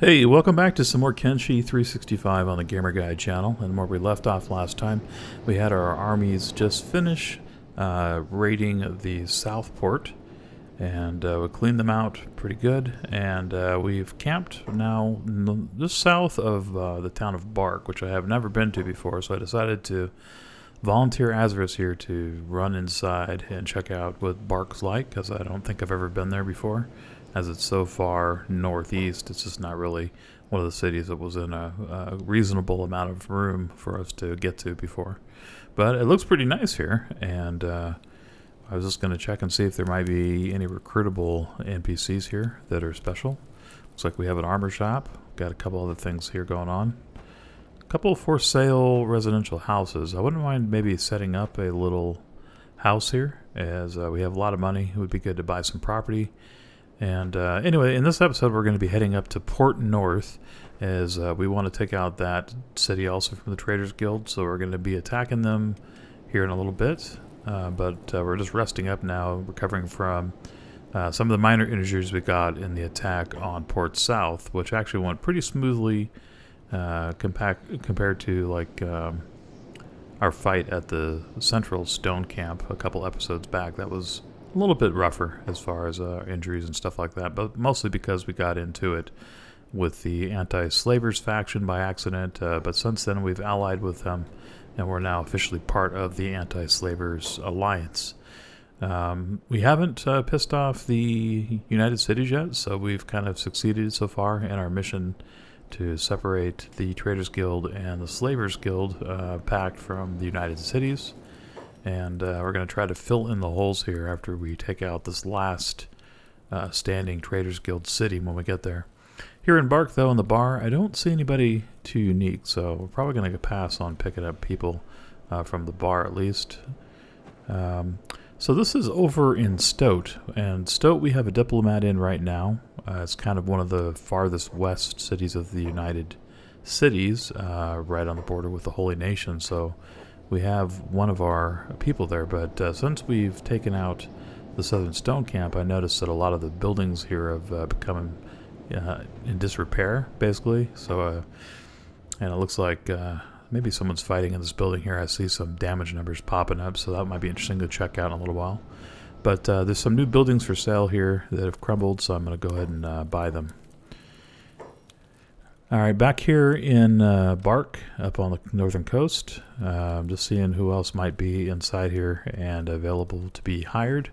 Hey, welcome back to some more Kenshi 365 on the Gamer Guide channel. And where we left off last time, we had our armies just finish raiding the Southport, and we cleaned them out pretty good. And we've camped now just south of the town of Bark, which I have never been to before. So I decided to volunteer Azarus here to run inside and check out what Bark's like, because I don't think I've ever been there before. As it's so far northeast, it's just not really one of the cities that was in a reasonable amount of room for us to get to before. But it looks pretty nice here, and I was just going to check and see if there might be any recruitable NPCs here that are special. Looks like we have an armor shop, got a couple other things here going on. A couple for sale residential houses. I wouldn't mind maybe setting up a little house here, as we have a lot of money. It would be good to buy some property. And anyway, in this episode, we're going to be heading up to Port North, as we want to take out that city also from the Traders Guild. So we're going to be attacking them here in a little bit. But we're just resting up now, recovering from some of the minor injuries we got in the attack on Port South, which actually went pretty smoothly compared to like our fight at the Central Stone Camp a couple episodes back. That was a little bit rougher as far as injuries and stuff like that, but mostly because we got into it with the anti-slavers faction by accident. But since then, we've allied with them, and we're now officially part of the anti-slavers alliance. We haven't pissed off the United Cities yet, so we've kind of succeeded so far in our mission to separate the Traders Guild and the Slavers Guild pact from the United Cities. And we're going to try to fill in the holes here after we take out this last standing Traders Guild city when we get there. Here in Bark, though, in the bar, I don't see anybody too unique, so we're probably going to pass on picking up people from the bar at least. So this is over in Stoat, and Stoat we have a diplomat in right now. It's kind of one of the farthest west cities of the United Cities, right on the border with the Holy Nation, so we have one of our people there. But since we've taken out the Southern Stone Camp, I noticed that a lot of the buildings here have become in disrepair, basically. So, and it looks like maybe someone's fighting in this building here. I see some damage numbers popping up, so that might be interesting to check out in a little while. But there's some new buildings for sale here that have crumbled, so I'm going to go ahead and buy them. All right, back here in Bark, up on the northern coast. Just seeing who else might be inside here and available to be hired.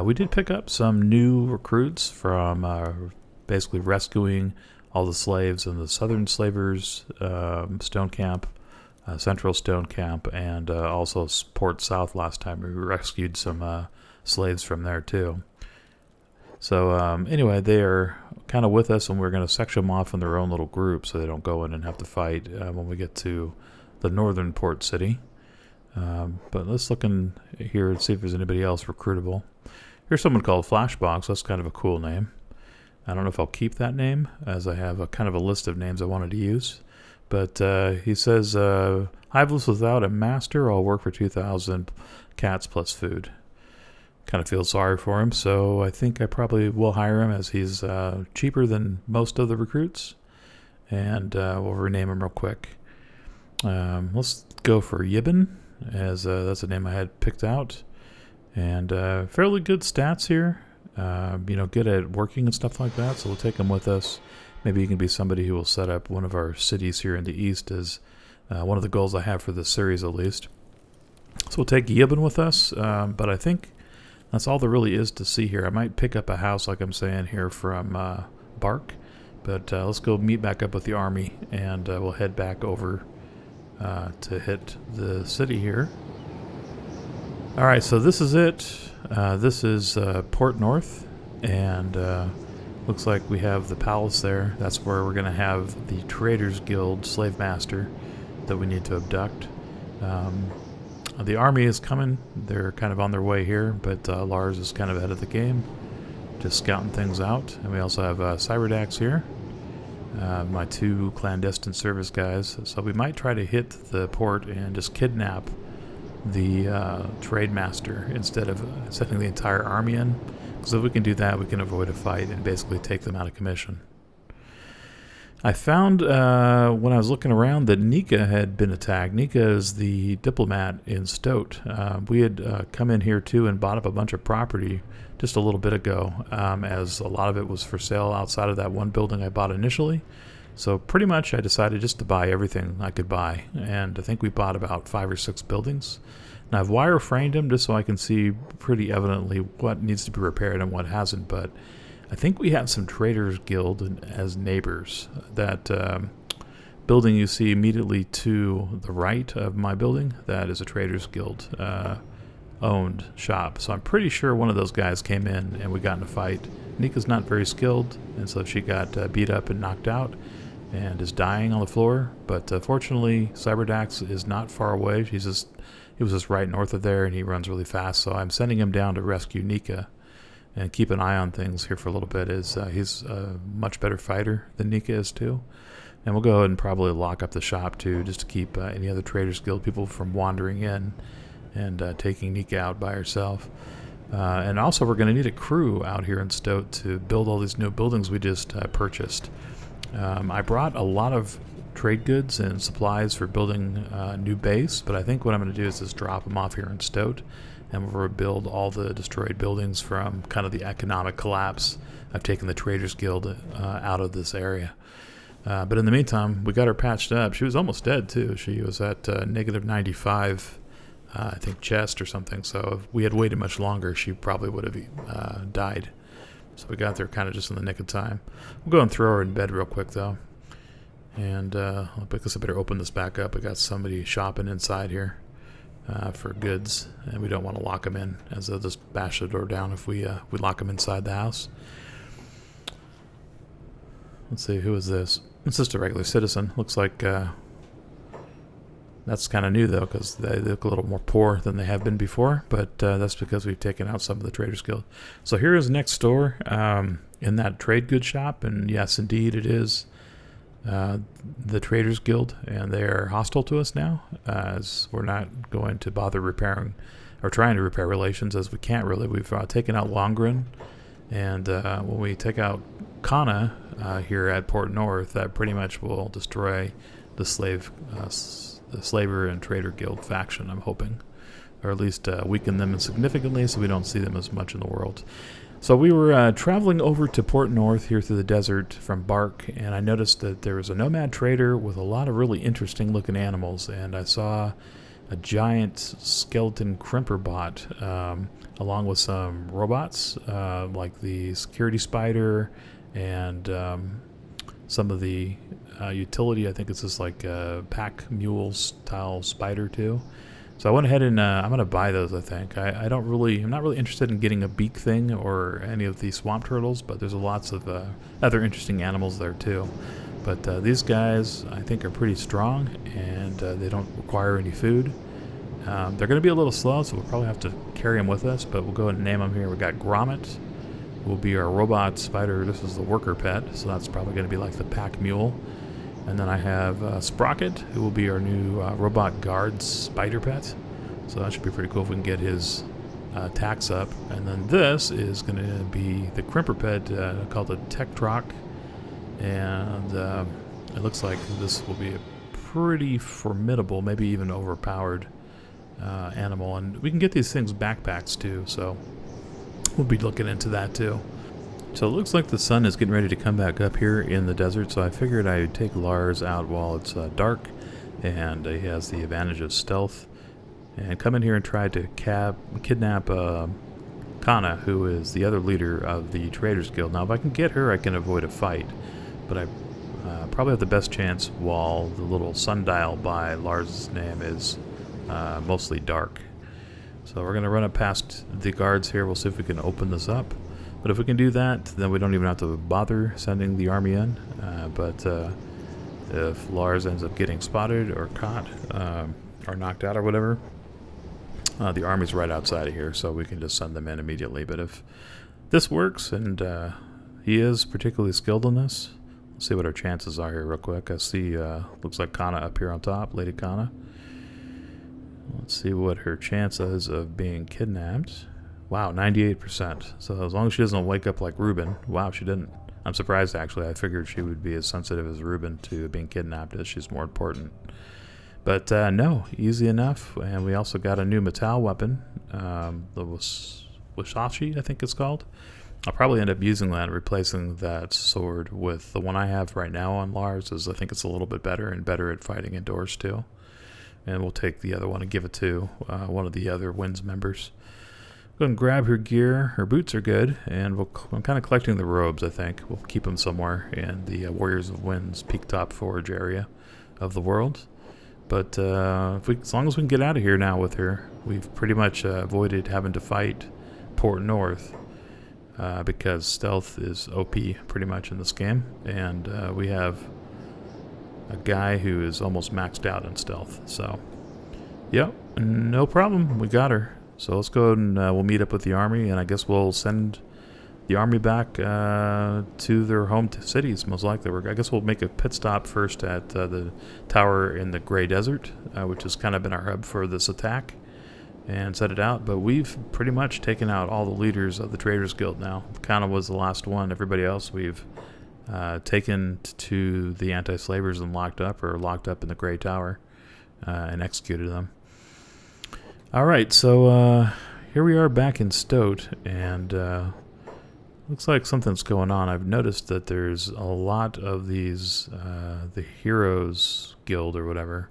We did pick up some new recruits from basically rescuing all the slaves in the Southern Slavers Stone Camp, Central Stone Camp, and also Port South last time. We rescued some slaves from there too. So anyway, they are kind of with us, and we're going to section them off in their own little group so they don't go in and have to fight when we get to the northern port city. But let's look in here and see if there's anybody else recruitable. Here's someone called Flashbox. That's kind of a cool name. I don't know if I'll keep that name, as I have a kind of a list of names I wanted to use. But he says, Hiveless without a master, I'll work for 2,000 cats plus food. Kind of feel sorry for him, so I think I probably will hire him, as he's cheaper than most of the recruits. And we'll rename him real quick. Let's go for Yibben, as that's a name I had picked out. And fairly good stats here. Good at working and stuff like that, so we'll take him with us. Maybe he can be somebody who will set up one of our cities here in the east, as one of the goals I have for this series at least. So we'll take Yibben with us, but I think that's all there really is to see here. I might pick up a house, like I'm saying here, from Bark, but let's go meet back up with the army, and we'll head back over to hit the city here. All right, so this is it. This is Port North, and looks like we have the palace there. That's where we're going to have the Traders Guild slave master that we need to abduct. The army is coming. They're kind of on their way here, but Lars is kind of ahead of the game, just scouting things out. And we also have Cyberdax here, my two clandestine service guys. So we might try to hit the port and just kidnap the trade master instead of sending the entire army in. Because if we can do that, we can avoid a fight and basically take them out of commission. I found when I was looking around that Nika had been attacked. Nika is the diplomat in Stoat. We had come in here too and bought up a bunch of property just a little bit ago, as a lot of it was for sale outside of that one building I bought initially. So pretty much I decided just to buy everything I could buy, and I think we bought about 5 or 6 buildings. Now I've wireframed them just so I can see pretty evidently what needs to be repaired and what hasn't, but I think we have some Traders Guild as neighbors. That building you see immediately to the right of my building, that is a Traders Guild owned shop. So I'm pretty sure one of those guys came in and we got in a fight. Nika's not very skilled, and so she got beat up and knocked out and is dying on the floor. But fortunately, Cyberdax is not far away. He was just right north of there, and he runs really fast. So I'm sending him down to rescue Nika and keep an eye on things here for a little bit. He's a much better fighter than Nika is too. And we'll go ahead and probably lock up the shop too, just to keep any other Traders Guild people from wandering in and taking Nika out by herself. And also we're going to need a crew out here in Stoat to build all these new buildings we just purchased. I brought a lot of trade goods and supplies for building a new base, but I think what I'm going to do is just drop them off here in Stoat, and we'll rebuild all the destroyed buildings from kind of the economic collapse. I've taken the Traders Guild out of this area. But in the meantime, we got her patched up. She was almost dead, too. She was at negative 95, I think, chest or something. So if we had waited much longer, she probably would have died. So we got there kind of just in the nick of time. We'll go and throw her in bed real quick, though. And I guess I better open this back up. We got somebody shopping inside here for goods, and we don't want to lock them in, as they'll just bash the door down if we lock them inside the house. Let's see, who is this? It's just a regular citizen. Looks like that's kind of new, though, because they look a little more poor than they have been before, but that's because we've taken out some of the Traders Guild. So here is next door in that trade goods shop, and yes, indeed, it is the Traders Guild, and they are hostile to us now, as we're not going to bother repairing or trying to repair relations, as we can't really. We've taken out Longren, and when we take out Kana here at Port North, that pretty much will destroy the slaver and trader guild faction, I'm hoping, or at least weaken them significantly so we don't see them as much in the world. So we were traveling over to Port North here through the desert from Bark, and I noticed that there was a nomad trader with a lot of really interesting looking animals, and I saw a giant skeleton crimper bot along with some robots like the security spider and some of the utility. I think it's just like a pack mule style spider too. So I went ahead and I'm going to buy those, I think. I'm not really interested in getting a beak thing or any of the swamp turtles, but there's lots of other interesting animals there too. But these guys, I think, are pretty strong, and they don't require any food. They're going to be a little slow, so we'll probably have to carry them with us, but we'll go ahead and name them here. We got Grommet, who will be our robot spider. This is the worker pet, so that's probably going to be like the pack mule. And then I have Sprocket, who will be our new robot guard spider pet. So that should be pretty cool if we can get his attacks up. And then this is going to be the crimper pet called the Tektroc. And it looks like this will be a pretty formidable, maybe even overpowered animal. And we can get these things backpacks too, so we'll be looking into that too. So it looks like the sun is getting ready to come back up here in the desert, so I figured I would take Lars out while it's dark, and he has the advantage of stealth, and come in here and try to kidnap Kana, who is the other leader of the Traders Guild. Now, if I can get her, I can avoid a fight, but I probably have the best chance while the little sundial by Lars' name is mostly dark. So we're going to run up past the guards here. We'll see if we can open this up. But if we can do that, then we don't even have to bother sending the army in. But if Lars ends up getting spotted or caught or knocked out or whatever, the army's right outside of here, so we can just send them in immediately. But if this works, and he is particularly skilled in this, let's see what our chances are here real quick. I see, looks like Kana up here on top, Lady Kana. Let's see what her chance is of being kidnapped. Wow, 98%. So as long as she doesn't wake up like Ruben. Wow, she didn't. I'm surprised, actually. I figured she would be as sensitive as Ruben to being kidnapped, as she's more important. But no, easy enough. And we also got a new metal weapon, the Washashi, I think it's called. I'll probably end up using that, replacing that sword with the one I have right now on Lars, as I think it's a little bit better and better at fighting indoors too. And we'll take the other one and give it to one of the other Winds members. Go and grab her gear. Her boots are good, and I'm kind of collecting the robes, I think. We'll keep them somewhere in the Warriors of Winds Peak Top Forge area of the world. But as long as we can get out of here now with her, we've pretty much avoided having to fight Port North because stealth is OP pretty much in this game. And we have a guy who is almost maxed out in stealth. So, yep, no problem. We got her. So let's go and we'll meet up with the army, and I guess we'll send the army back to their home cities, most likely. I guess we'll make a pit stop first at the tower in the Grey Desert, which has kind of been our hub for this attack, and set it out. But we've pretty much taken out all the leaders of the Traders Guild now. Kind of was the last one. Everybody else we've taken to the anti-slavers and locked up in the Grey Tower and executed them. All right, so here we are back in Stoat, and looks like something's going on. I've noticed that there's a lot of these, the Heroes Guild or whatever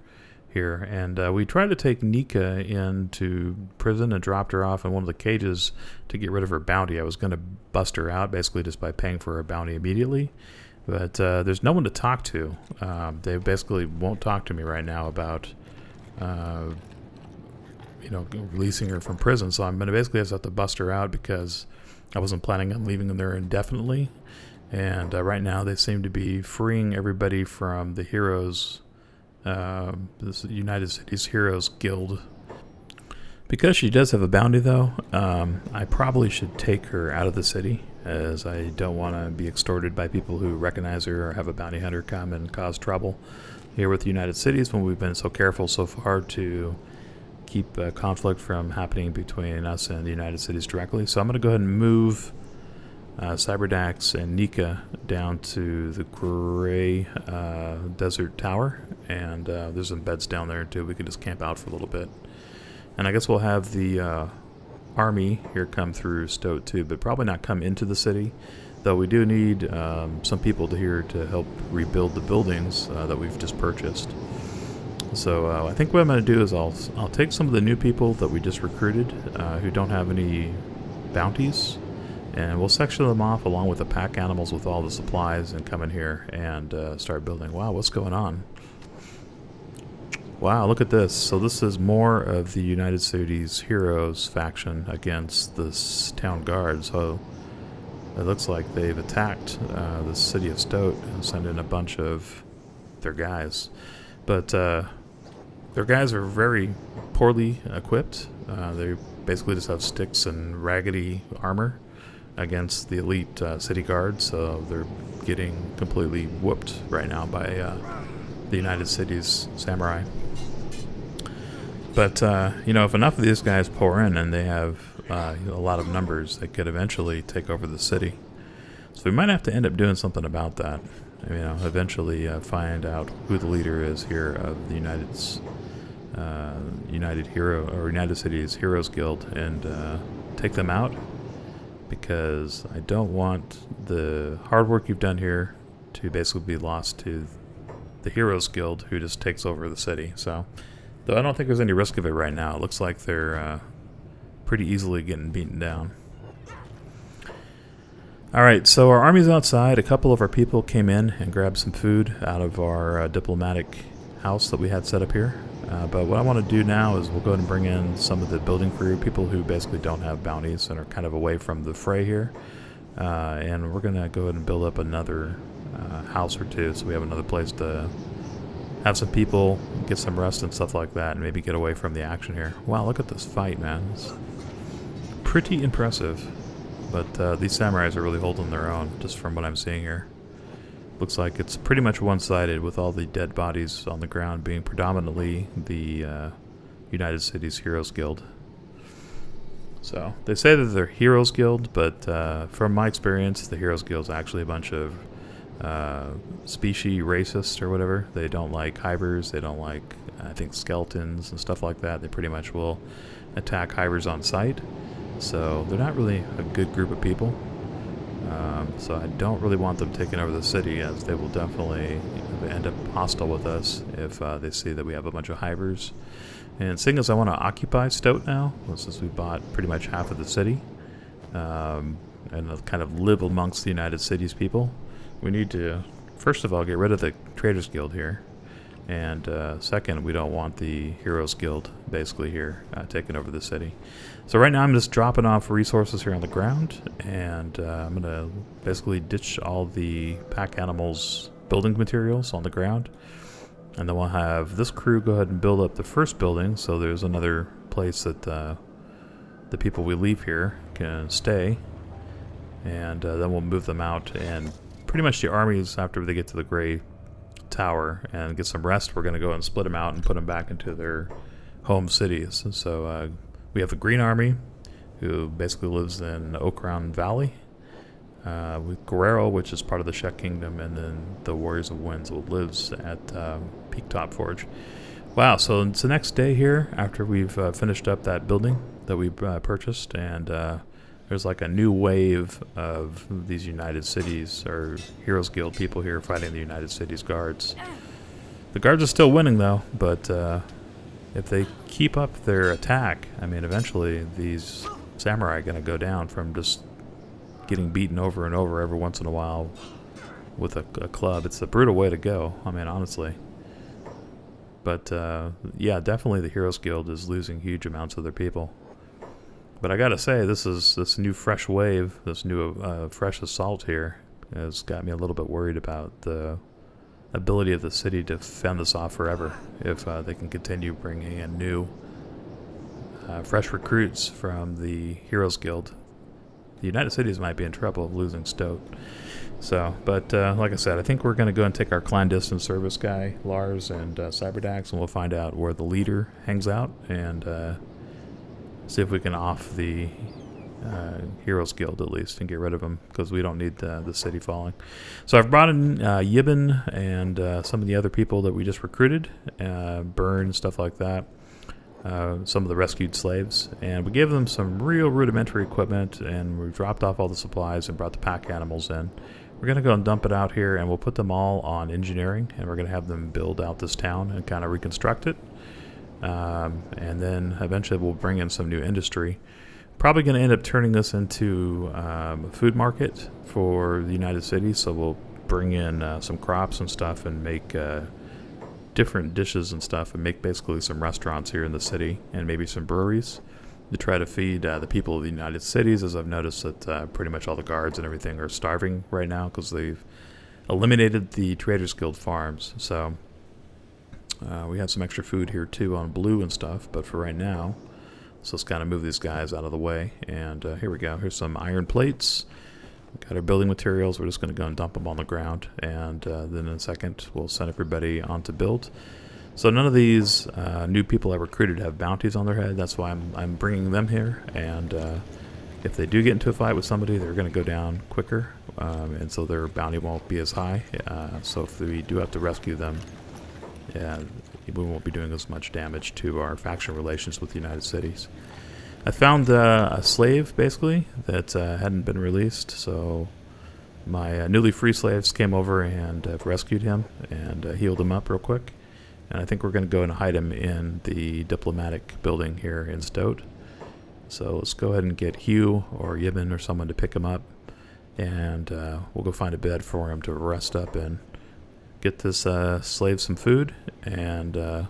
here, and we tried to take Nika into prison and dropped her off in one of the cages to get rid of her bounty. I was going to bust her out basically just by paying for her bounty immediately, but there's no one to talk to. They basically won't talk to me right now about releasing her from prison, so I'm going to basically have to bust her out because I wasn't planning on leaving them there indefinitely. And right now they seem to be freeing everybody from the Heroes, this United Cities Heroes Guild. Because she does have a bounty, though, I probably should take her out of the city, as I don't want to be extorted by people who recognize her or have a bounty hunter come and cause trouble here with the United Cities when we've been so careful so far to keep conflict from happening between us and the United Cities directly. So I'm going to go ahead and move Cyberdax and Nika down to the Grey Desert Tower, and there's some beds down there too. We can just camp out for a little bit. And I guess we'll have the army here come through Stoat too, but probably not come into the city, though we do need some people here to help rebuild the buildings that we've just purchased. So I think what I'm going to do is I'll take some of the new people that we just recruited who don't have any bounties, and we'll section them off along with the pack animals with all the supplies and come in here and start building. Wow, what's going on? Wow, look at this. So this is more of the United Cities Heroes faction against this town guard. So it looks like they've attacked the city of Stoat and sent in a bunch of their guys. But their guys are very poorly equipped. They basically just have sticks and raggedy armor against the elite city guard, so they're getting completely whooped right now by the United Cities samurai. But, if enough of these guys pour in and they have a lot of numbers, they could eventually take over the city. So we might have to end up doing something about that. Eventually find out who the leader is here of the United Cities Heroes Guild and take them out, because I don't want the hard work you've done here to basically be lost to the Heroes Guild, who just takes over the city. So, though I don't think there's any risk of it right now, it looks like they're pretty easily getting beaten down. Alright, so our army's outside. A couple of our people came in and grabbed some food out of our diplomatic house that we had set up here. But what I want to do now is we'll go ahead and bring in some of the building crew, people who basically don't have bounties and are kind of away from the fray here. And we're going to go ahead and build up another house or two, so we have another place to have some people, get some rest and stuff like that, and maybe get away from the action here. Wow, look at this fight, man. It's pretty impressive. But these samurais are really holding their own, just from what I'm seeing here. Looks like it's pretty much one-sided, with all the dead bodies on the ground being predominantly the United Cities Heroes Guild. So they say that they're Heroes Guild, but from my experience, the Heroes Guild is actually a bunch of species racists or whatever. They don't like hivers. They don't like, I think, skeletons and stuff like that. They pretty much will attack hivers on sight. So they're not really a good group of people. So I don't really want them taking over the city, as they will definitely end up hostile with us if they see that we have a bunch of hivers. And seeing as I want to occupy Stoat now, since we bought pretty much half of the city, and kind of live amongst the United Cities people, we need to, first of all, get rid of the Traders Guild here. And second, we don't want the Heroes Guild basically here taking over the city. So right now I'm just dropping off resources here on the ground, and I'm going to basically ditch all the pack animals building materials on the ground. And then we'll have this crew go ahead and build up the first building, so there's another place that the people we leave here can stay. And then we'll move them out, and pretty much the armies, after they get to the Gray Tower and get some rest, we're going to go and split them out and put them back into their home cities. So we have the Green Army, who basically lives in Okran Valley, with Guerrero, which is part of the Shek Kingdom, and then the Warriors of Winds, who lives at Peak Top Forge. Wow, so it's the next day here after we've finished up that building that we purchased, and there's like a new wave of these United Cities, or Heroes Guild people here fighting the United Cities Guards. The Guards are still winning though, but if they keep up their attack, I mean, eventually these samurai are going to go down from just getting beaten over and over every once in a while with a club. It's a brutal way to go, I mean, honestly. But yeah, definitely the Heroes Guild is losing huge amounts of their people. But I gotta say, this new fresh wave, this new fresh assault here, has got me a little bit worried about the ability of the city to fend this off forever if they can continue bringing in new fresh recruits from the Heroes Guild. The United Cities might be in trouble losing Stoat. So, but like I said, I think we're going to go and take our clandestine service guy, Lars, and Cyberdax, and we'll find out where the leader hangs out, and see if we can off the Heroes Guild at least and get rid of them, because we don't need the city falling. So I've brought in Yibin and some of the other people that we just recruited, Burn, stuff like that, some of the rescued slaves, and we gave them some real rudimentary equipment, and we dropped off all the supplies and brought the pack animals in. We're going to go and dump it out here, and we'll put them all on engineering, and we're going to have them build out this town and kind of reconstruct it. And then eventually we'll bring in some new industry. Probably going to end up turning this into a food market for the United Cities, so we'll bring in some crops and stuff and make different dishes and stuff, and make basically some restaurants here in the city and maybe some breweries to try to feed the people of the United Cities, as I've noticed that pretty much all the guards and everything are starving right now because they've eliminated the Traders Guild farms. So we have some extra food here too on blue and stuff, but for right now, so let's kind of move these guys out of the way. And here we go. Here's some iron plates. We've got our building materials. We're just going to go and dump them on the ground, and then in a second we'll send everybody on to build. So none of these new people I recruited have bounties on their head. That's why I'm bringing them here, and if they do get into a fight with somebody, they're going to go down quicker, and so their bounty won't be as high. So if we do have to rescue them, yeah, we won't be doing as much damage to our faction relations with the United Cities. I found a slave, basically, that hadn't been released, so my newly free slaves came over and rescued him and healed him up real quick. And I think we're going to go and hide him in the diplomatic building here in Stoat. So let's go ahead and get Hugh or Yibin or someone to pick him up, and we'll go find a bed for him to rest up in. Get this slave some food and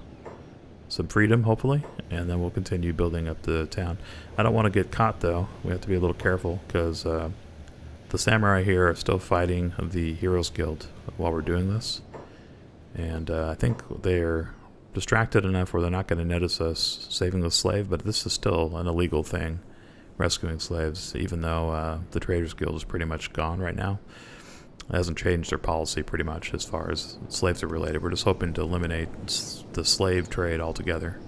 some freedom, hopefully, and then we'll continue building up the town. I don't want to get caught, though. We have to be a little careful, because the samurai here are still fighting the Heroes Guild while we're doing this. And I think they're distracted enough where they're not going to notice us saving the slave, but this is still an illegal thing, rescuing slaves, even though the Traders Guild is pretty much gone right now. It hasn't changed their policy pretty much as far as slaves are related. We're just hoping to eliminate the slave trade altogether.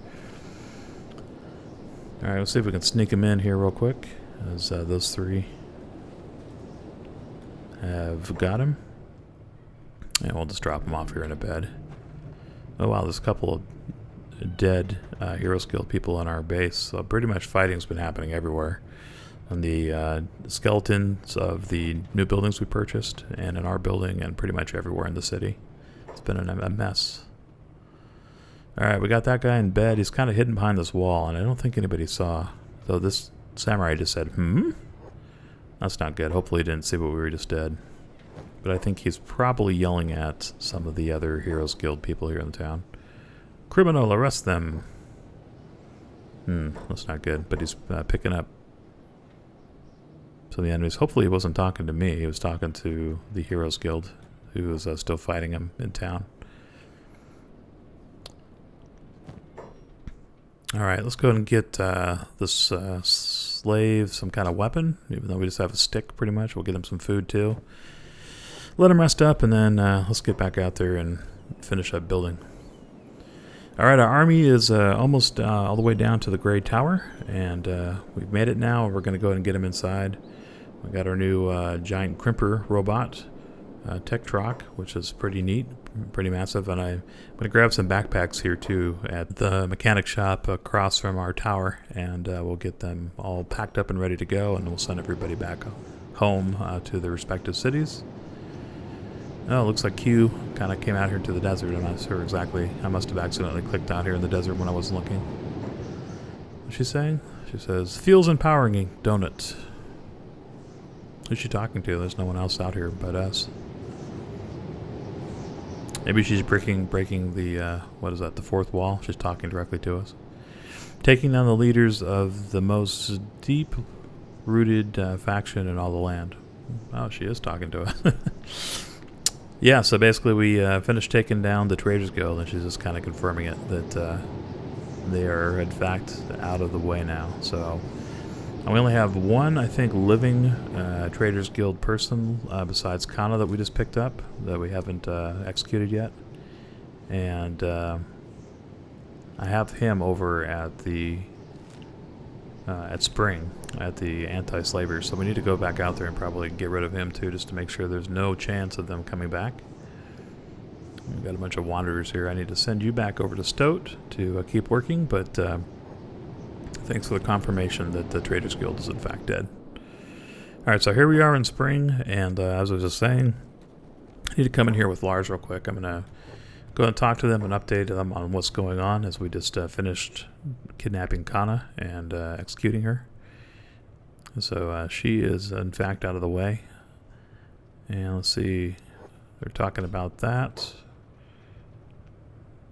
Alright, let's see if we can sneak him in here real quick, as those three have got him. And we'll just drop him off here in a bed. Oh wow, there's a couple of dead Heroes Guild people in our base, so pretty much fighting's been happening everywhere. On the skeletons of the new buildings we purchased, and in our building, and pretty much everywhere in the city. It's been a mess. Alright, we got that guy in bed. He's kind of hidden behind this wall, and I don't think anybody saw. Though this samurai just said, That's not good. Hopefully he didn't see what we just did. But I think he's probably yelling at some of the other Heroes Guild people here in the town. Criminal, arrest them. That's not good. But he's picking up some of the enemies. Hopefully he wasn't talking to me. He was talking to the Heroes Guild, who was still fighting him in town. Alright, let's go ahead and get this slave some kind of weapon, even though we just have a stick pretty much. We'll get him some food too. Let him rest up, and then let's get back out there and finish up building. Alright, our army is almost all the way down to the Grey Tower, and we've made it now. We're going to go ahead and get him inside. We got our new giant crimper robot, Tech Troc, which is pretty neat, pretty massive, and I'm going to grab some backpacks here too at the mechanic shop across from our tower, and we'll get them all packed up and ready to go, and we'll send everybody back home to their respective cities. Oh, it looks like Q kind of came out here to the desert. I'm not sure exactly. I must have accidentally clicked out here in the desert when I wasn't looking. What's she saying? She says, feels empowering, don't it? Who's she talking to? There's no one else out here but us. Maybe she's breaking the, what is that, the fourth wall? She's talking directly to us. Taking down the leaders of the most deep-rooted faction in all the land. Oh, she is talking to us. Yeah, so basically we finished taking down the Traders Guild, and she's just kind of confirming it, that they are, in fact, out of the way now. So we only have one, I think, living Traders Guild person besides Kana that we just picked up, that we haven't executed yet. And I have him over at the at Spring, at the anti-slavers, so we need to go back out there and probably get rid of him too, just to make sure there's no chance of them coming back. We've got a bunch of wanderers here. I need to send you back over to Stoat to keep working, but thanks for the confirmation that the Traders Guild is in fact dead. Alright, so here we are in Spring, and as I was just saying, I need to come in here with Lars real quick. I'm going to go and talk to them and update them on what's going on, as we just finished kidnapping Kana and executing her. So she is in fact out of the way. And let's see, they're talking about that.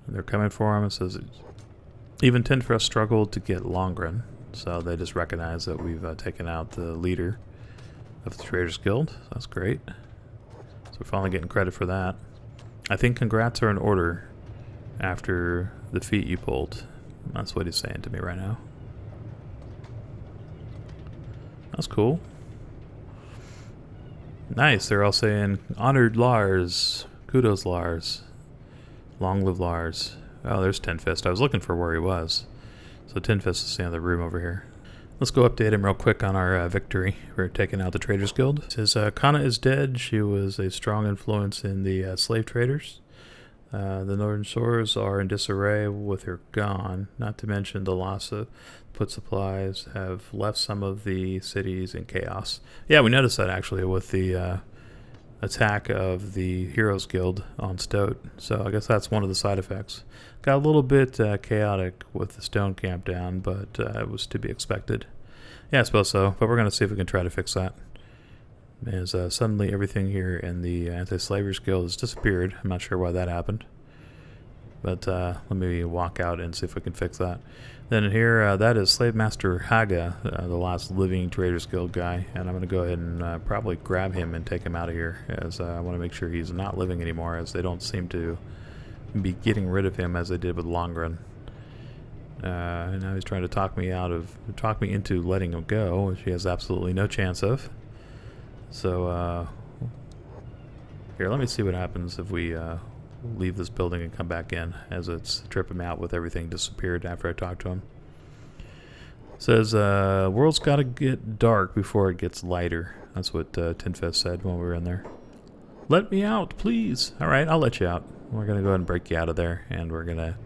They're coming for him. It says, even Tinfrest struggled to get Longren, so they just recognize that we've taken out the leader of the Traders Guild. That's great. So we're finally getting credit for that. I think congrats are in order after the feat you pulled. That's what he's saying to me right now. That's cool. Nice. They're all saying, honored Lars. Kudos, Lars. Long live Lars. Oh, there's Tinfist. I was looking for where he was. So Tinfist is in the other room over here. Let's go update him real quick on our victory. We're taking out the Traders Guild. It says, Kana is dead. She was a strong influence in the slave traders. The northern shores are in disarray with her gone. Not to mention the loss of put supplies have left some of the cities in chaos. Yeah, we noticed that actually with the attack of the Heroes Guild on Stoat. So I guess that's one of the side effects. Got a little bit chaotic with the stone camp down, but it was to be expected. Yeah, I suppose so, but we're going to see if we can try to fix that. As suddenly everything here in the Anti-Slavers Guild has disappeared. I'm not sure why that happened. But let me walk out and see if we can fix that. Then here, that is Slave Master Haga, the last living Traders Guild guy. And I'm going to go ahead and probably grab him and take him out of here, as I want to make sure he's not living anymore, as they don't seem to be getting rid of him as they did with Longren. And now he's trying to talk me into letting him go, which he has absolutely no chance of. So, here, let me see what happens if we leave this building and come back in, as it's tripping me out with everything disappeared after I talked to him. Says, world's got to get dark before it gets lighter. That's what Tinfest said when we were in there. Let me out, please. All right, I'll let you out. We're going to go ahead and break you out of there, and we're going to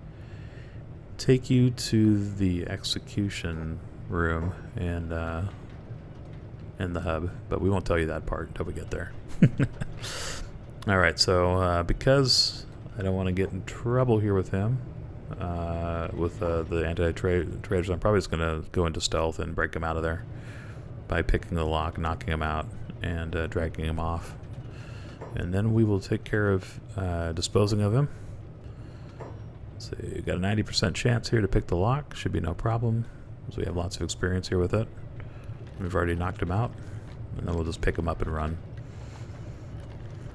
take you to the execution room in the hub, but we won't tell you that part until we get there. All right, so because I don't want to get in trouble here with him, with the anti-traders, I'm probably just going to go into stealth and break him out of there by picking the lock, knocking him out, and dragging him off. And then we will take care of disposing of him. So you got a 90% chance here to pick the lock. Should be no problem, because we have lots of experience here with it. We've already knocked him out, and then we'll just pick him up and run.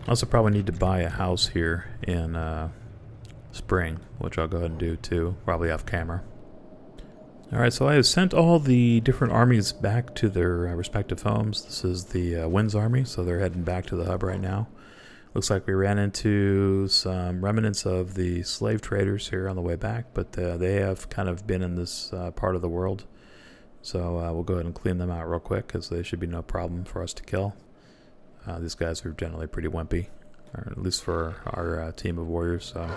Also probably need to buy a house here in Spring, which I'll go ahead and do too, probably off camera. Alright, so I have sent all the different armies back to their respective homes. This is the Winds army, so they're heading back to the hub right now. Looks like we ran into some remnants of the slave traders here on the way back, but they have kind of been in this part of the world. So we'll go ahead and clean them out real quick, because they should be no problem for us to kill. These guys are generally pretty wimpy, or at least for our team of warriors. So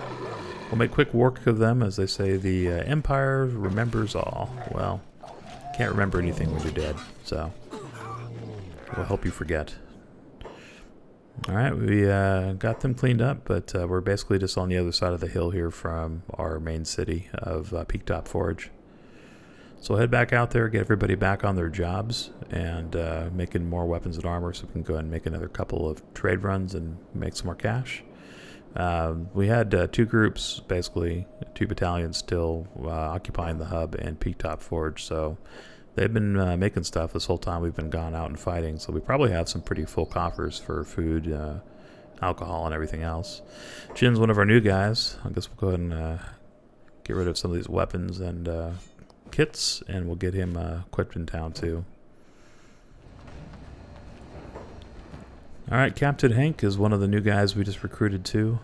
we'll make quick work of them. As they say, the Empire remembers all. Well, can't remember anything when you're dead, so we'll help you forget. Alright, we got them cleaned up, but we're basically just on the other side of the hill here from our main city of Peaktop Forge. So we'll head back out there, get everybody back on their jobs, and making more weapons and armor, so we can go ahead and make another couple of trade runs and make some more cash. We had two groups, basically, two battalions still occupying the hub and Peaktop Forge, so they've been making stuff this whole time we've been gone out and fighting, so we probably have some pretty full coffers for food, alcohol, and everything else. Jin's one of our new guys. I guess we'll go ahead and get rid of some of these weapons and kits, and we'll get him equipped in town too. Alright, Captain Hank is one of the new guys we just recruited too.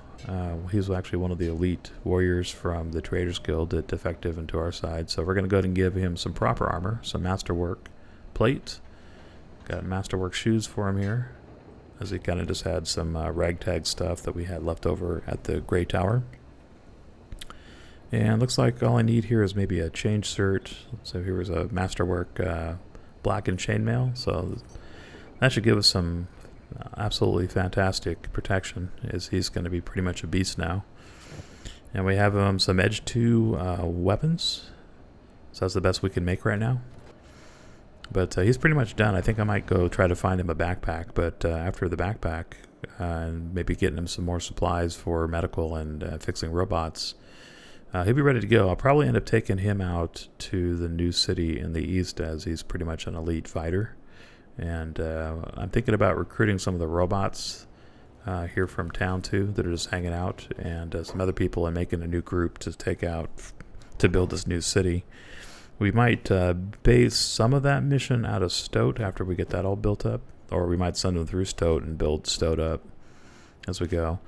He's actually one of the elite warriors from the Traders Guild that defective into our side. So we're going to go ahead and give him some proper armor, some masterwork plate. Got masterwork shoes for him here, as he kind of just had some ragtag stuff that we had left over at the Grey Tower. And looks like all I need here is maybe a change cert. So here was a masterwork black and chainmail. So that should give us some absolutely fantastic protection, as he's going to be pretty much a beast now. And we have some Edge 2 weapons, so that's the best we can make right now. But he's pretty much done. I think I might go try to find him a backpack, but after the backpack, and maybe getting him some more supplies for medical and fixing robots, he'll be ready to go. I'll probably end up taking him out to the new city in the east, as he's pretty much an elite fighter. And I'm thinking about recruiting some of the robots here from town too, that are just hanging out, and some other people, and making a new group to take out to build this new city. We might base some of that mission out of Stoat after we get that all built up, or we might send them through Stoat and build Stoat up as we go.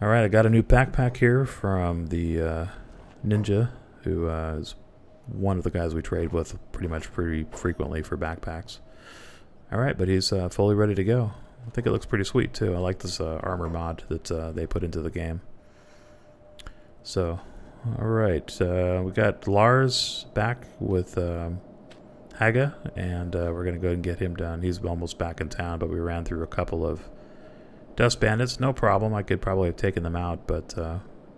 Alright, I got a new backpack here from the Ninja, who is one of the guys we trade with pretty frequently for backpacks. Alright, but he's fully ready to go. I think it looks pretty sweet too. I like this armor mod that they put into the game. So, alright, we got Lars back with Haga, and we're going to go ahead and get him done. He's almost back in town, but we ran through a couple of dust bandits. No problem, I could probably have taken them out, but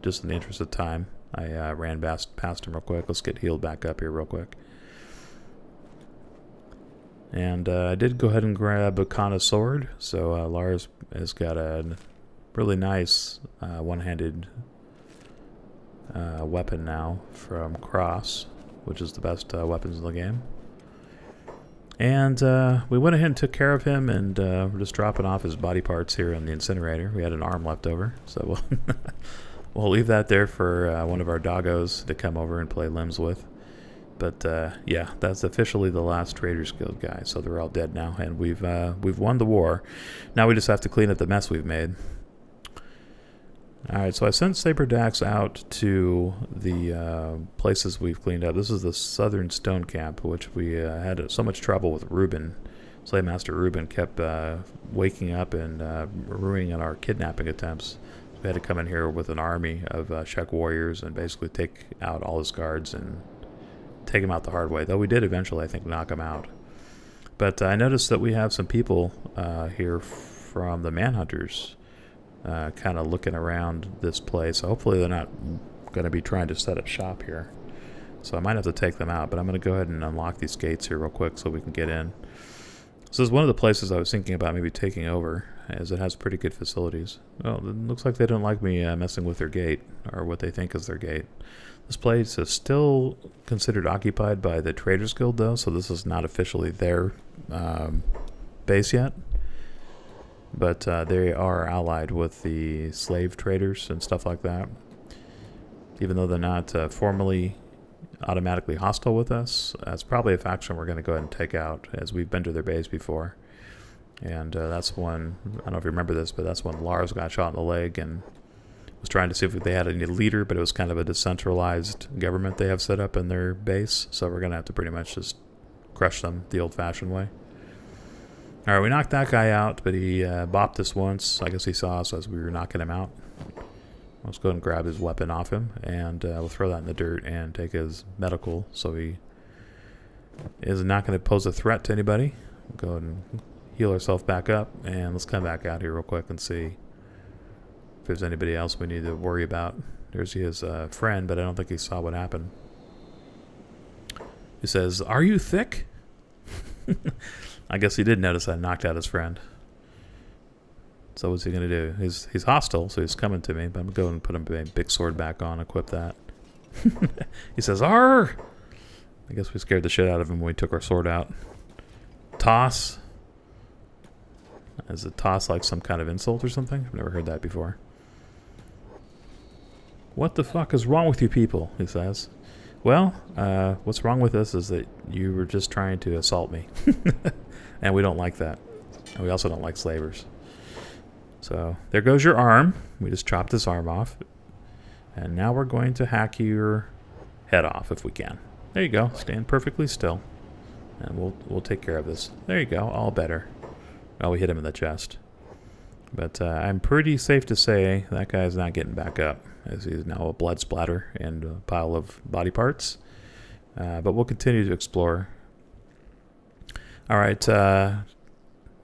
just in the interest of time, I ran past him real quick. Let's get healed back up here real quick. And I did go ahead and grab a Kana sword, so Lars has got a really nice one-handed weapon now from Cross, which is the best weapons in the game. And we went ahead and took care of him, and we're just dropping off his body parts here in the incinerator. We had an arm left over, so we'll leave that there for one of our doggos to come over and play limbs with. But yeah, that's officially the last Traders Guild guy, so they're all dead now, and we've won the war. Now we just have to clean up the mess we've made. Alright, so I sent Saber Dax out to the places we've cleaned up. This is the Southern Stone Camp, which we had so much trouble with Reuben. Slave Master Reuben kept waking up and ruining our kidnapping attempts. We had to come in here with an army of Shek warriors and basically take out all his guards and take him out the hard way. Though we did eventually, I think, knock him out. But I noticed that we have some people here from the Manhunters kind of looking around this place. Hopefully they're not going to be trying to set up shop here. So I might have to take them out, but I'm going to go ahead and unlock these gates here real quick so we can get in. So this is one of the places I was thinking about maybe taking over, as it has pretty good facilities. Well, it looks like they don't like me messing with their gate, or what they think is their gate. This place is still considered occupied by the Traders Guild, though, so this is not officially their base yet. But they are allied with the slave traders and stuff like that. Even though they're not formally automatically hostile with us, it's probably a faction we're going to go ahead and take out, as we've been to their base before. And that's when, I don't know if you remember this, but that's when Lars got shot in the leg and was trying to see if they had any leader, but it was kind of a decentralized government they have set up in their base, so we're going to have to pretty much just crush them the old-fashioned way. Alright, we knocked that guy out, but he bopped us once. I guess he saw us as we were knocking him out. Let's go ahead and grab his weapon off him, and we'll throw that in the dirt and take his medical, so he is not going to pose a threat to anybody. We'll go ahead and heal ourselves back up, and let's come back out here real quick and see if there's anybody else we need to worry about. There's his friend, but I don't think he saw what happened. He says, "Are you thick?" I guess he did notice I knocked out his friend. So what's he going to do? He's hostile, so he's coming to me, but I'm going to go and put my big sword back on, equip that. He says, "Arr!" I guess we scared the shit out of him when we took our sword out. Toss. Is a toss like some kind of insult or something? I've never heard that before. "What the fuck is wrong with you people?" he says. "Well, what's wrong with us is that you were just trying to assault me." And we don't like that. And we also don't like slavers. So, there goes your arm. We just chopped this arm off. And now we're going to hack your head off if we can. There you go. Stand perfectly still. And we'll take care of this. There you go. All better. Oh, we hit him in the chest. But I'm pretty safe to say that guy's not getting back up, as he's now a blood splatter and a pile of body parts. But we'll continue to explore. Alright,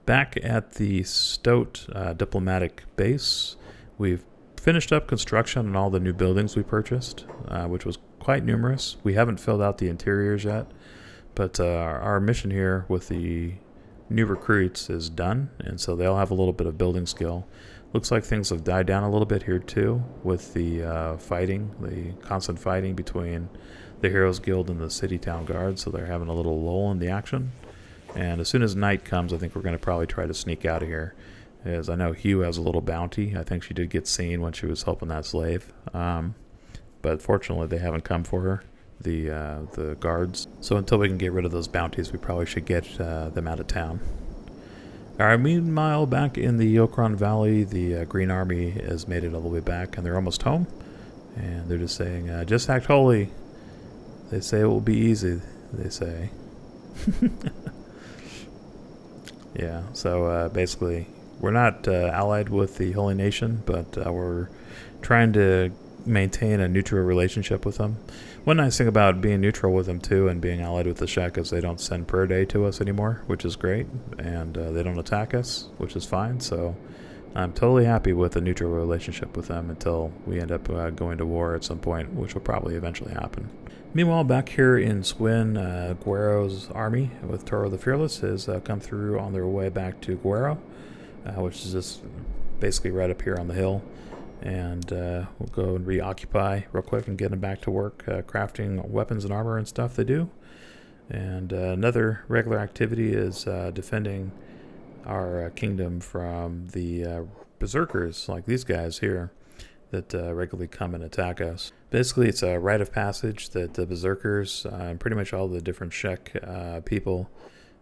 back at the Stoat diplomatic base, we've finished up construction on all the new buildings we purchased, which was quite numerous. We haven't filled out the interiors yet, but our mission here with the new recruits is done, and so they'll have a little bit of building skill. Looks like things have died down a little bit here too, with the fighting, the constant fighting between the Heroes Guild and the City Town Guard, so they're having a little lull in the action. And as soon as night comes, I think we're going to probably try to sneak out of here. As I know Hugh has a little bounty. I think she did get seen when she was helping that slave. But fortunately, they haven't come for her, the guards. So until we can get rid of those bounties, we probably should get them out of town. Alright, meanwhile, back in the Yokron Valley, the Green Army has made it all the way back, and they're almost home. And they're just saying, "Just act holy." They say it will be easy, they say. Yeah, so basically, we're not allied with the Holy Nation, but we're trying to maintain a neutral relationship with them. One nice thing about being neutral with them, too, and being allied with the Shek is they don't send per day to us anymore, which is great, and they don't attack us, which is fine, so I'm totally happy with a neutral relationship with them until we end up going to war at some point, which will probably eventually happen. Meanwhile, back here in Swin, Guero's army with Toro the Fearless has come through on their way back to Guero, which is just basically right up here on the hill. And we'll go and reoccupy real quick and get them back to work, crafting weapons and armor and stuff they do. And another regular activity is defending our kingdom from the berserkers, like these guys here, that regularly come and attack us. Basically, it's a rite of passage that the berserkers and pretty much all the different Shek people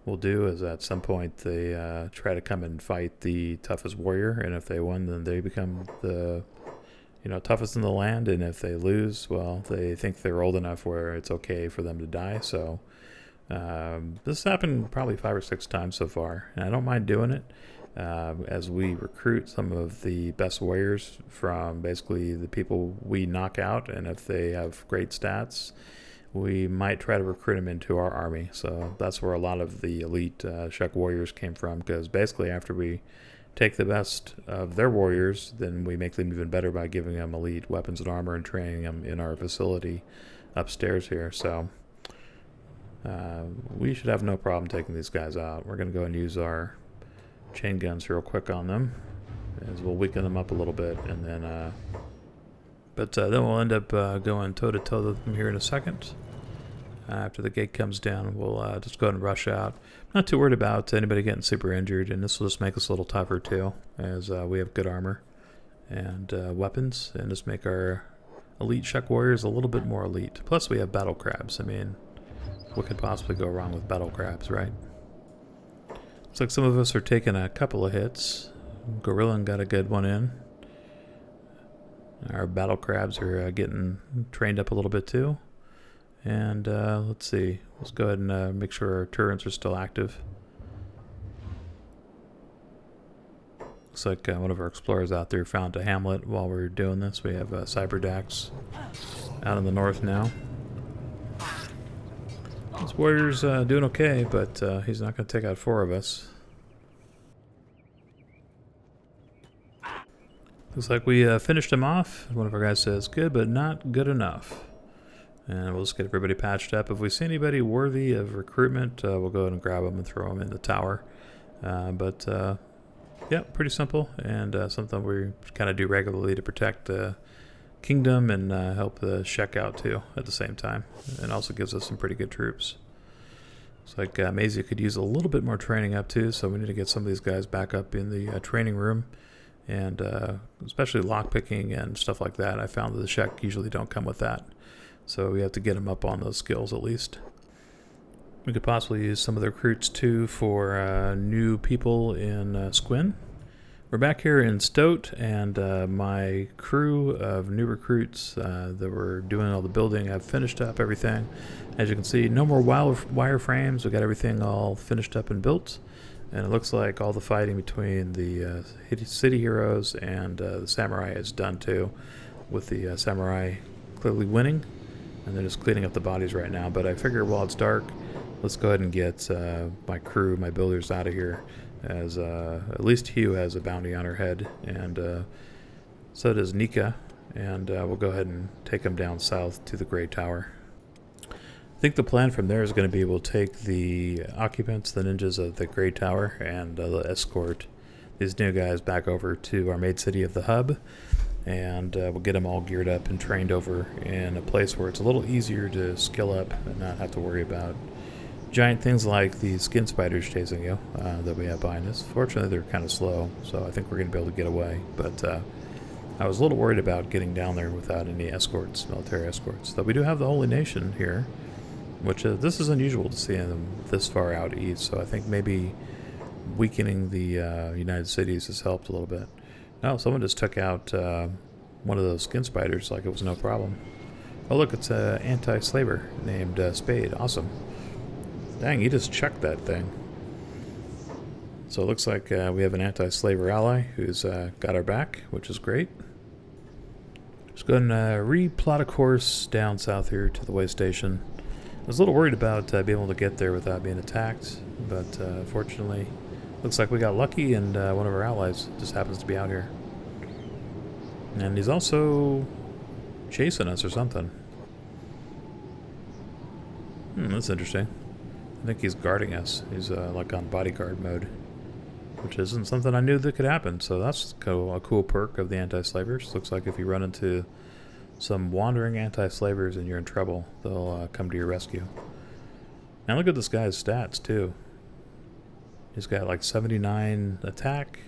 will do is at some point they try to come and fight the toughest warrior, and if they win, then they become the toughest in the land, and if they lose, well, they think they're old enough where it's okay for them to die. So this happened probably 5 or 6 times so far, and I don't mind doing it as we recruit some of the best warriors from basically the people we knock out, and if they have great stats, we might try to recruit them into our army. So that's where a lot of the elite Shek warriors came from, because basically after we take the best of their warriors, then we make them even better by giving them elite weapons and armor and training them in our facility upstairs here. So we should have no problem taking these guys out. We're going to go and use our chain guns real quick on them, as we'll weaken them up a little bit, and then then we'll end up going toe-to-toe with them here in a second. After the gate comes down, we'll just go ahead and rush out. Not too worried about anybody getting super injured, and this will just make us a little tougher too, as we have good armor and weapons, and just make our elite Shek warriors a little bit more elite. Plus we have battle crabs. I mean, what could possibly go wrong with battle crabs, right? Looks like some of us are taking a couple of hits. Gorilla got a good one in. Our battle crabs are getting trained up a little bit too. And let's see. Let's go ahead and make sure our turrets are still active. Looks like one of our explorers out there found a hamlet while we were doing this. We have Cyberdax out in the north now. This warrior's doing okay, but he's not going to take out 4 of us. Looks like we finished him off. One of our guys says, good, but not good enough. And we'll just get everybody patched up. If we see anybody worthy of recruitment, we'll go ahead and grab them and throw them in the tower. Yeah, pretty simple, and something we kind of do regularly to protect the kingdom and help the Shek out too at the same time. And also gives us some pretty good troops. Looks like Maisie could use a little bit more training up too, so we need to get some of these guys back up in the training room. And especially lockpicking and stuff like that. I found that the Shek usually don't come with that. So we have to get them up on those skills at least. We could possibly use some of the recruits too for new people in Squin. We're back here in Stoat, and my crew of new recruits that were doing all the building have finished up everything. As you can see, no more wire frames. We got everything all finished up and built. And it looks like all the fighting between the city heroes and the samurai is done too, with the samurai clearly winning. And they're just cleaning up the bodies right now. But I figure while it's dark, let's go ahead and get my crew, my builders out of here, as at least Hugh has a bounty on her head, and so does Nika. And we'll go ahead and take them down south to the Grey Tower. I think the plan from there is going to be we'll take the occupants, the ninjas of the Grey Tower, and escort these new guys back over to our maid city of the hub, and we'll get them all geared up and trained over in a place where it's a little easier to skill up and not have to worry about giant things like the skin spiders chasing you that we have behind us. Fortunately, they're kind of slow, so I think we're going to be able to get away, but I was a little worried about getting down there without any escorts, military escorts. Though we do have the Holy Nation here, which this is unusual to see them this far out east, so I think maybe weakening the United Cities has helped a little bit. No, someone just took out one of those skin spiders like it was no problem. Oh look, it's an anti-slaver named Spade. Awesome. Dang, he just chucked that thing. So it looks like we have an anti-slaver ally who's got our back, which is great. Just go ahead and replot a course down south here to the way station. I was a little worried about being able to get there without being attacked, but fortunately, looks like we got lucky, and one of our allies just happens to be out here. And he's also chasing us or something. That's interesting. I think he's guarding us. He's like on bodyguard mode, which isn't something I knew that could happen. So that's a cool perk of the anti-slavers. Looks like if you run into some wandering anti-slavers and you're in trouble, they'll come to your rescue. Now look at this guy's stats too. He's got like 79 attack,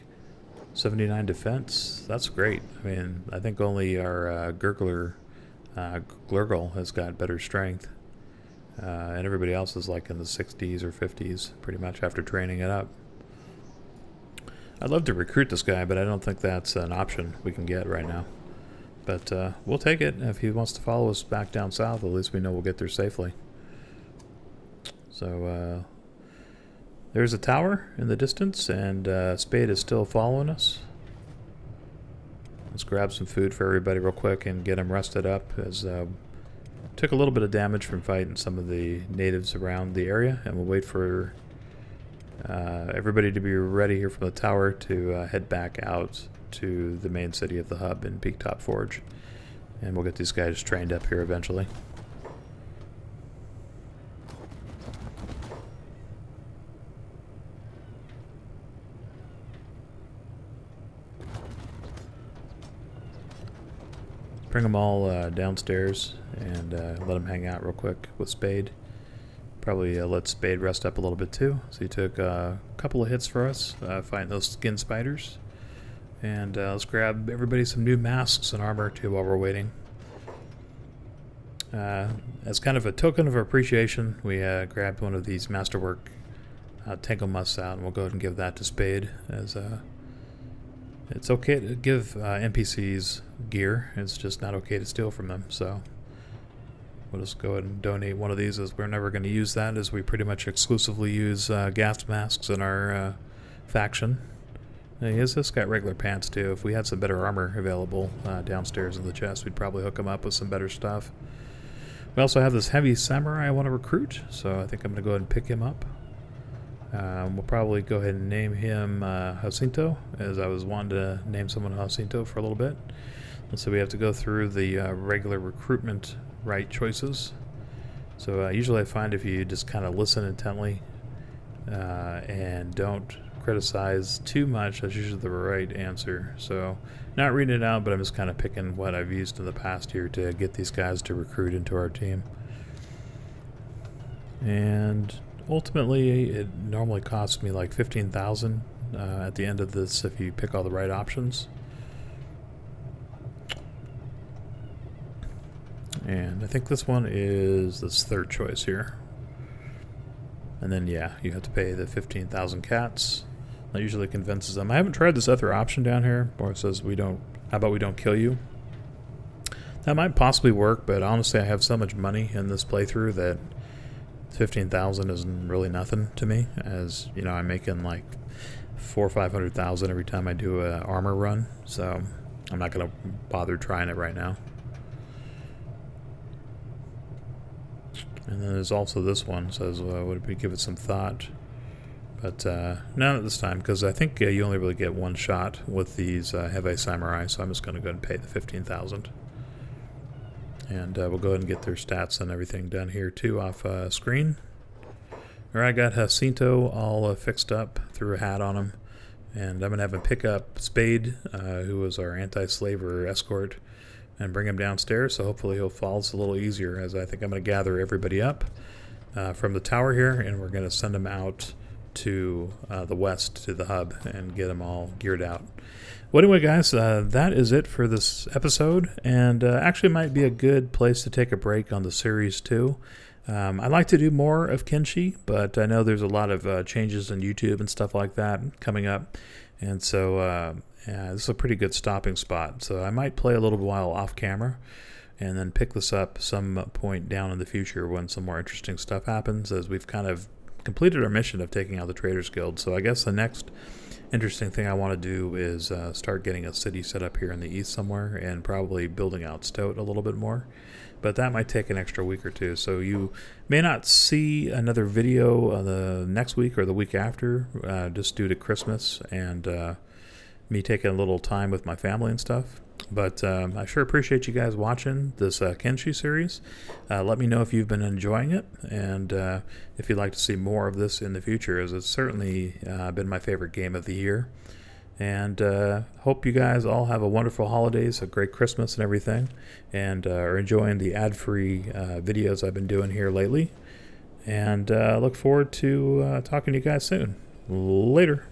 79 defense. That's great. I mean, I think only our Glurgle has got better strength. And everybody else is like in the 60s or 50s, pretty much, after training it up. I'd love to recruit this guy, but I don't think that's an option we can get right now. But we'll take it. If he wants to follow us back down south, at least we know we'll get there safely. So there's a tower in the distance, and Spade is still following us. Let's grab some food for everybody real quick and get them rested up, as took a little bit of damage from fighting some of the natives around the area, and we'll wait for everybody to be ready here from the tower to head back out to the main city of the hub in Peak Top Forge, and we'll get these guys trained up here eventually. Bring them all downstairs and let them hang out real quick with Spade. Probably let Spade rest up a little bit too. So he took a couple of hits for us fighting those skin spiders. And let's grab everybody some new masks and armor too while we're waiting. As kind of a token of appreciation, we grabbed one of these masterwork tangle musks out, and we'll go ahead and give that to Spade. As it's okay to give NPCs gear, it's just not okay to steal from them. So we'll just go ahead and donate one of these, as we're never going to use that, as we pretty much exclusively use gas masks in our faction. He has just got regular pants too. If we had some better armor available downstairs in the chest, we'd probably hook him up with some better stuff. We also have this heavy samurai I want to recruit, so I think I'm going to go ahead and pick him up. We'll probably go ahead and name him Jacinto, as I was wanting to name someone Jacinto for a little bit. And so we have to go through the regular recruitment right choices. So usually I find if you just kind of listen intently and don't criticize too much, that's usually the right answer. So not reading it out, but I'm just kind of picking what I've used in the past here to get these guys to recruit into our team. And ultimately it normally costs me like 15,000 at the end of this if you pick all the right options. And I think this one is this third choice here. And then yeah, you have to pay the 15,000 cats. That usually convinces them. I haven't tried this other option down here where it says how about we don't kill you. That might possibly work, but honestly I have so much money in this playthrough that 15,000 isn't really nothing to me, as you know, I'm making like 400,000 or 500,000 every time I do a armor run, so I'm not gonna bother trying it right now. And then there's also this one, says would we give it some thought, but not at this time, because I think you only really get one shot with these heavy samurai, so I'm just going to go ahead and pay the 15,000. And we'll go ahead and get their stats and everything done here too off screen. Alright, I got Jacinto all fixed up, threw a hat on him, and I'm going to have him pick up Spade, who was our anti-slaver escort, and bring him downstairs, so hopefully he'll fall a little easier, as I think I'm going to gather everybody up from the tower here, and we're going to send them out to the west, to the hub, and get them all geared out. Well, anyway, guys, that is it for this episode, and actually might be a good place to take a break on the series too. I'd like to do more of Kenshi, but I know there's a lot of changes in YouTube and stuff like that coming up, and so yeah, this is a pretty good stopping spot. So I might play a little while off camera and then pick this up some point down in the future when some more interesting stuff happens, as we've kind of completed our mission of taking out the Traders Guild. So I guess the next interesting thing I want to do is start getting a city set up here in the east somewhere, and probably building out Stoat a little bit more. But that might take an extra week or two, so you may not see another video the next week or the week after, just due to Christmas and me taking a little time with my family and stuff. But I sure appreciate you guys watching this Kenshi series. Let me know if you've been enjoying it, and if you'd like to see more of this in the future, as it's certainly been my favorite game of the year. And hope you guys all have a wonderful holidays, a great Christmas and everything, and are enjoying the ad-free videos I've been doing here lately. And look forward to talking to you guys soon. Later.